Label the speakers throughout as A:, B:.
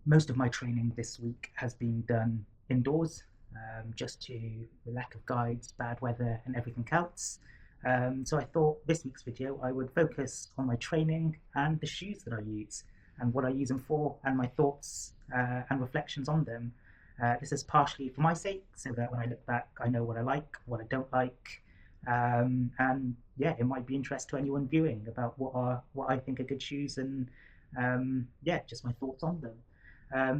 A: Most of my training this week has been done indoors, just to the lack of guides, bad weather, and everything else. So I thought this week's video I would focus on my training and the shoes that I use and what I use them for and my thoughts and reflections on them. This is partially for my sake, so that when I look back, I know what I like, what I don't like, and yeah, it might be interest to anyone viewing about what I think are good shoes and yeah, just my thoughts on them.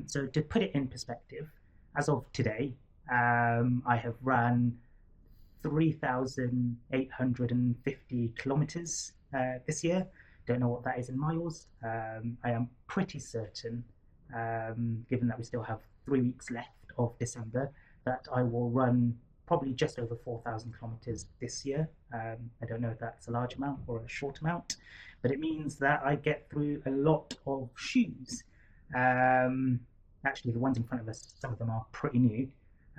A: So to put it in perspective, as of today, I have ran 3,850 kilometers this year. Don't know what that is in miles. I am pretty certain, given that we still have 3 weeks left of December, that I will run probably just over 4,000 kilometers this year. I don't know if that's a large amount or a short amount, but it means that I get through a lot of shoes. Um, Actually, the ones in front of us, some of them are pretty new.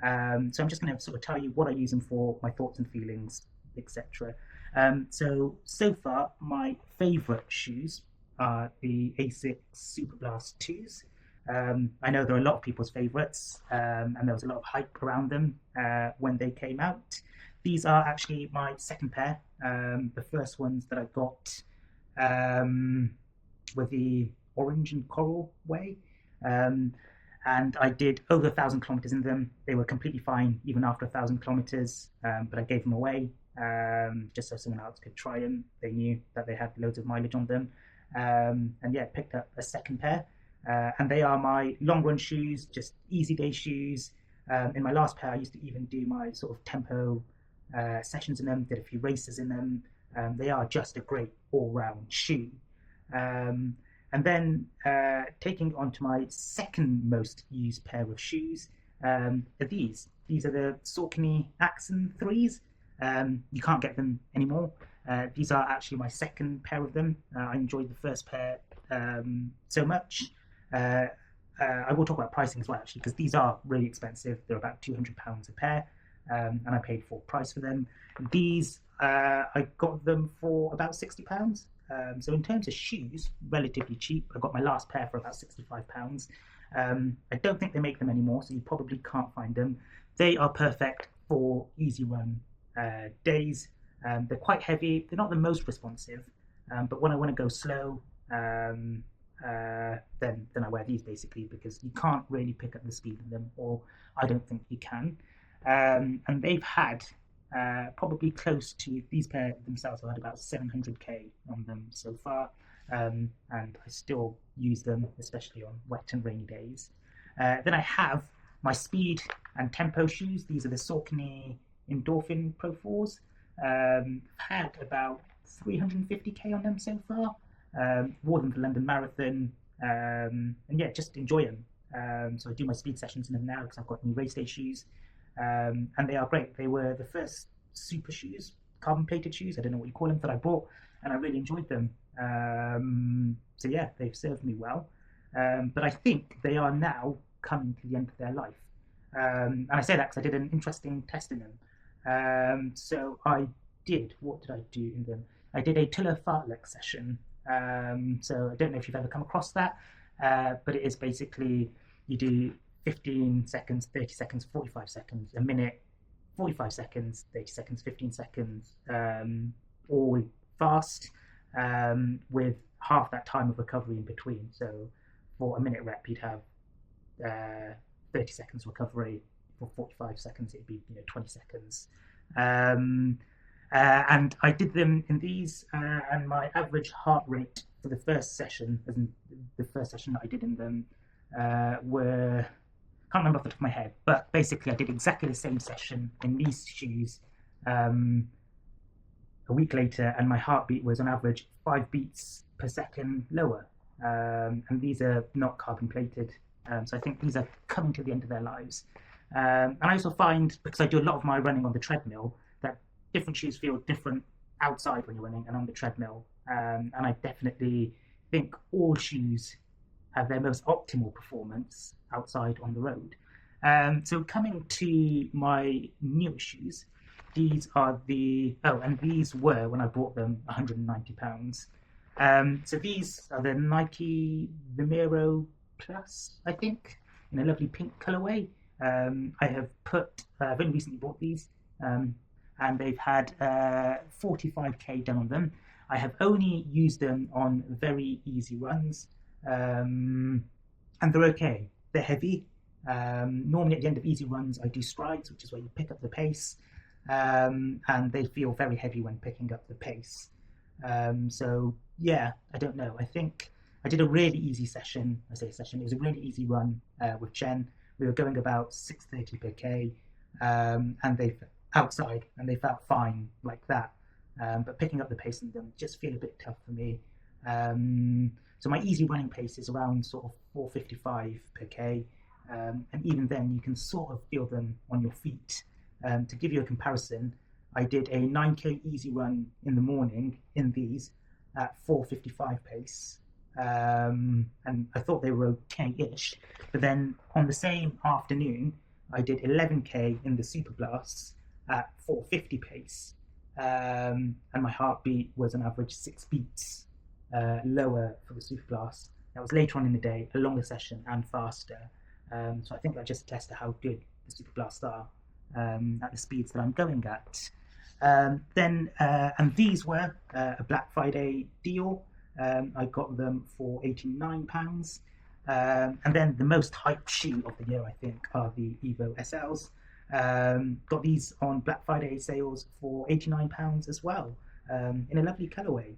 A: So I'm just going to sort of tell you what I use them for, my thoughts and feelings, etc. So far, my favourite shoes are the Asics Superblast 2s. I know there are a lot of people's favourites, and there was a lot of hype around them when they came out. These are actually my second pair. The first ones that I got um, were the orange and coral way. Um, and I did over 1,000 kilometers in them. They were completely fine even after 1,000 kilometers, but I gave them away just so someone else could try them. They knew that they had loads of mileage on them, and yeah, picked up a second pair. And they are my long run shoes, just easy day shoes. In my last pair, I used to even do my sort of tempo sessions in them, did a few races in them. They are just a great all round shoe. Um, and then taking on to my second most used pair of shoes are these. These are the Saucony Axon 3s. You can't get them anymore. These are actually my second pair of them. I enjoyed the first pair so much. I will talk about pricing as well, actually, because these are really expensive. They're about £200 a pair, and I paid full price for them. These I got them for about £60. So in terms of shoes, relatively cheap. I got my last pair for about £65. I don't think they make them anymore, so you probably can't find them. They are perfect for easy run days. They're quite heavy. They're not the most responsive, but when I want to go slow, then I wear these basically because you can't really pick up the speed in them, or I don't think you can. And they've had probably close to these pair themselves. I've had about 700k on them so far, and I still use them, especially on wet and rainy days. Then I have my speed and tempo shoes. These are the Saucony Endorphin Pro 4s. I've had about 350k on them so far. Wore them for London Marathon, and yeah, just enjoy them. So I do my speed sessions in them now because I've got new race day shoes, and they are great. They were the first super shoes, carbon plated shoes, I don't know what you call them, that I bought, and I really enjoyed them. So yeah, they've served me well, but I think they are now coming to the end of their life. And I say that because I did an interesting test in them. So what did I do in them? I did a Tiller fartlek session. So I don't know if you've ever come across that, but it is basically you do 15 seconds, 30 seconds, 45 seconds, a minute, 45 seconds, 30 seconds, 15 seconds, all fast, with half that time of recovery in between. So for a minute rep, you'd have 30 seconds recovery. For 45 seconds, it'd be 20 seconds. And I did them in these, and my average heart rate for the first session, as in the first session that I did in them, were, can't remember off the top of my head, but basically I did exactly the same session in these shoes a week later, and my heartbeat was on average 5 beats per second lower. And these are not carbon plated, so I think these are coming to the end of their lives. And I also find, because I do a lot of my running on the treadmill, that different shoes feel different outside when you're running and on the treadmill. And I definitely think all shoes have their most optimal performance outside on the road. So coming to my newer shoes, these are and these were, when I bought them, £190. So these are the Nike Vimero Plus, I think, in a lovely pink colorway. I've only recently bought these, um, and they've had 45k done on them. I have only used them on very easy runs, um, and they're okay. They're heavy. Normally, at the end of easy runs, I do strides, which is where you pick up the pace, and they feel very heavy when picking up the pace. So yeah, I don't know. I think I did a really easy session. I say session. It was a really easy run with Jen. We were going about 6:30 per k, and they outside, and they felt fine like that. But picking up the pace in them just feel a bit tough for me. So my easy running pace is around sort of 4:55 per k, and even then you can sort of feel them on your feet. To give you a comparison, I did a 9k easy run in the morning in these at 4:55 pace, and I thought they were okay-ish. But then on the same afternoon, I did 11k in the Super Blasts at 4:50 pace, and my heartbeat was an average 6 beats lower for the Super Blast. That was later on in the day, a longer session and faster. So I think that just attests to how good the Super Blasts are at the speeds that I'm going at. And these were a Black Friday deal. I got them for £89. And then the most hyped shoe of the year, I think, are the Evo SLs. Got these on Black Friday sales for £89 as well, in a lovely colourway.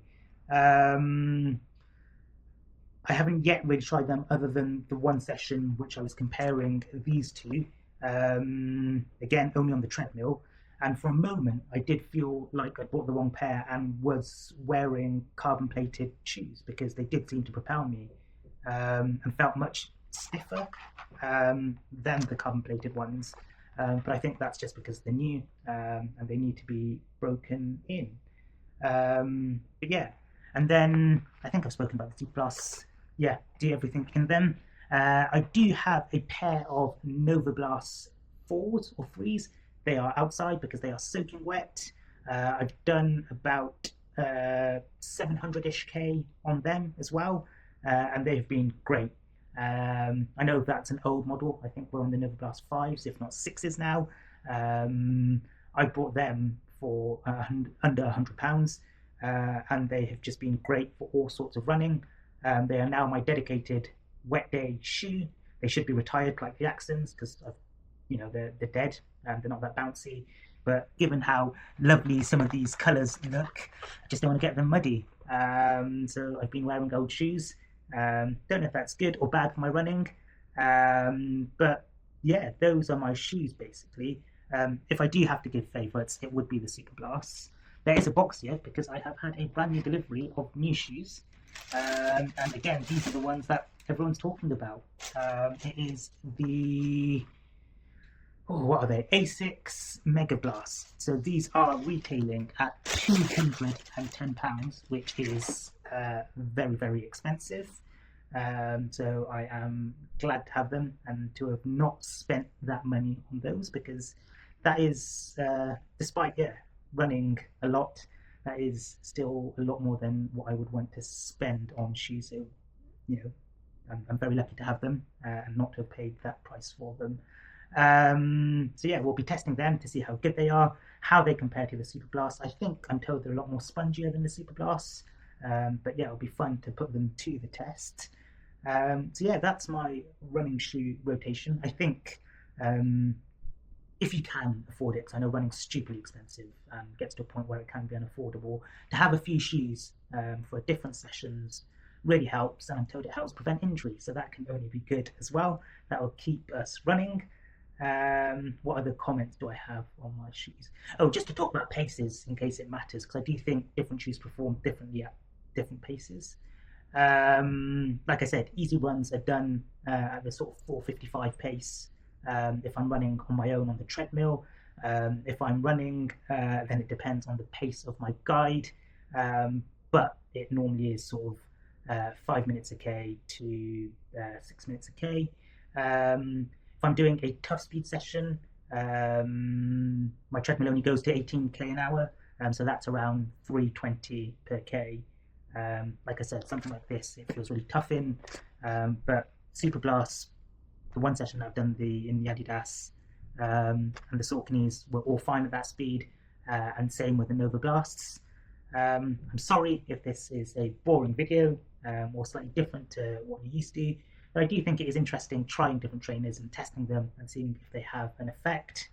A: I haven't yet really tried them other than the one session which I was comparing these two. Again, only on the treadmill. And for a moment, I did feel like I bought the wrong pair and was wearing carbon-plated shoes because they did seem to propel me, and felt much stiffer than the carbon-plated ones. But I think that's just because they're new, and they need to be broken in. But yeah, and then I think I've spoken about the Super Blasts. Yeah, do everything in them. I do have a pair of Nova Blast 4s or 3s. They are outside because they are soaking wet. I've done about 700-ish K on them as well, and they've been great. I know that's an old model. I think we're on the Nova Blast 5s, if not 6s now. I bought them for under £100, and they have just been great for all sorts of running. They are now my dedicated wet day shoe. They should be retired like the Axons because they're dead and they're not that bouncy. But given how lovely some of these colours look, I just don't want to get them muddy. So I've been wearing old shoes. Don't know if that's good or bad for my running. But yeah, those are my shoes basically. If I do have to give favourites, it would be the Super Blasts. There is a box here because I have had a brand new delivery of new shoes. And again, these are the ones that everyone's talking about. It is the what are they? Asics Mega Blast. So these are retailing at £210, which is very, very expensive. So I am glad to have them and to have not spent that money on those because that is, despite running a lot, that is still a lot more than what I would want to spend on shoes. So I'm very lucky to have them and not to have paid that price for them. So yeah, we'll be testing them to see how good they are, how they compare to the Super Blast. I think I'm told they're a lot more spongier than the Super Blasts, but yeah, it'll be fun to put them to the test. So yeah, that's my running shoe rotation. I think if you can afford it, because I know running's stupidly expensive and gets to a point where it can be unaffordable, to have a few shoes for different sessions really helps, and I'm told it helps prevent injury, so that can only be good as well. That will keep us running. What other comments do I have on my shoes? Oh, just to talk about paces in case it matters, because I do think different shoes perform differently at different paces. Like I said, easy runs are done at the sort of 4:55 pace. If I'm running on my own on the treadmill, if I'm running, then it depends on the pace of my guide, but it normally is sort of 5 minutes a k to 6 minutes a k. If I'm doing a tough speed session, my treadmill only goes to 18k an hour, so that's around 320 per k. Like I said, something like this, it feels really tough in, but Superblast, the one session I've done in the Adidas and the Sauconys were all fine at that speed, and same with the Nova Blasts. I'm sorry if this is a boring video or slightly different to what you're used to, but I do think it is interesting trying different trainers and testing them and seeing if they have an effect.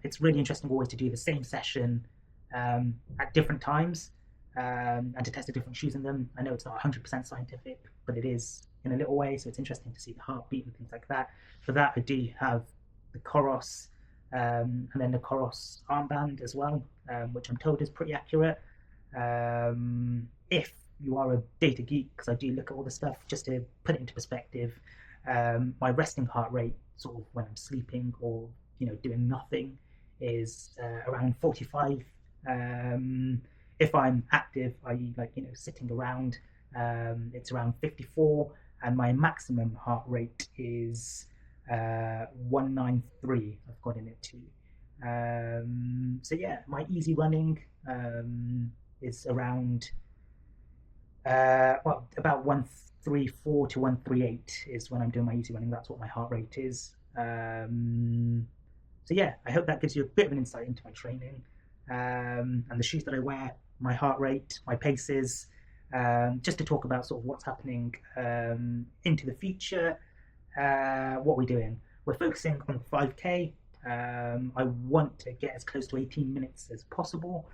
A: It's really interesting always to do the same session at different times and to test the different shoes in them. I know it's not 100% scientific, but it is in a little way, so it's interesting to see the heartbeat and things like that. For that, I do have the Coros and then the Coros armband as well, which I'm told is pretty accurate. If you are a data geek, because I do look at all the stuff, just to put it into perspective, my resting heart rate, sort of when I'm sleeping or doing nothing, is around 45. If I'm active, i.e., sitting around, it's around 54, and my maximum heart rate is 193. I've got in it too. So yeah, my easy running is around about 134 to 138 is when I'm doing my easy running. That's what my heart rate is. So yeah, I hope that gives you a bit of an insight into my training and the shoes that I wear, my heart rate, my paces, just to talk about sort of what's happening into the future. What we're doing, we're focusing on 5k. I want to get as close to 18 minutes as possible.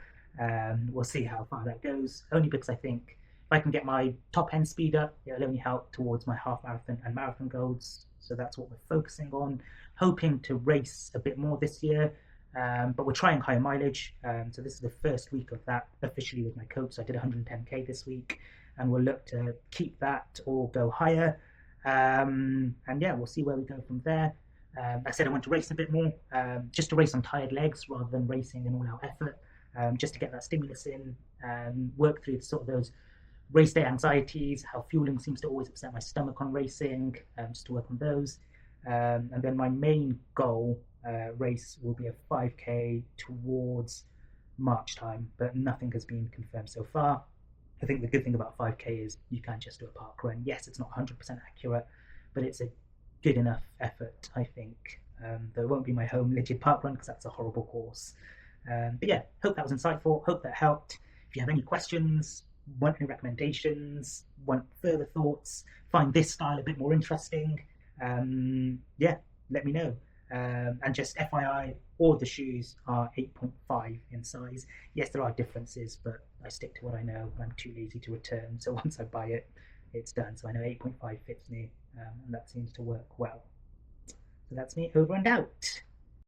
A: We'll see how far that goes, only because I think if I can get my top end speed up, it'll only help towards my half marathon and marathon goals. So that's what we're focusing on, hoping to race a bit more this year, but we're trying higher mileage. So this is the first week of that officially with my coach. So I did 110k this week, and we'll look to keep that or go higher. And yeah, we'll see where we go from there. I said I want to race a bit more, just to race on tired legs rather than racing an all-out effort, just to get that stimulus in and work through sort of those race day anxieties, how fueling seems to always upset my stomach on racing, just to work on those. And then my main goal race will be a 5k towards March time, but nothing has been confirmed so far. I think the good thing about 5k is you can just do a park run. Yes, it's not 100% accurate, but it's a good enough effort, I think. Though it won't be my home Ligid park run because that's a horrible course. But yeah, hope that was insightful, hope that helped. If you have any questions, want any recommendations, want further thoughts, find this style a bit more interesting, yeah, let me know. And just FYI, all the shoes are 8.5 in size. Yes, there are differences, but I stick to what I know. I'm too lazy to return, so once I buy it, it's done. So I know 8.5 fits me, and that seems to work well. So that's me, over and out.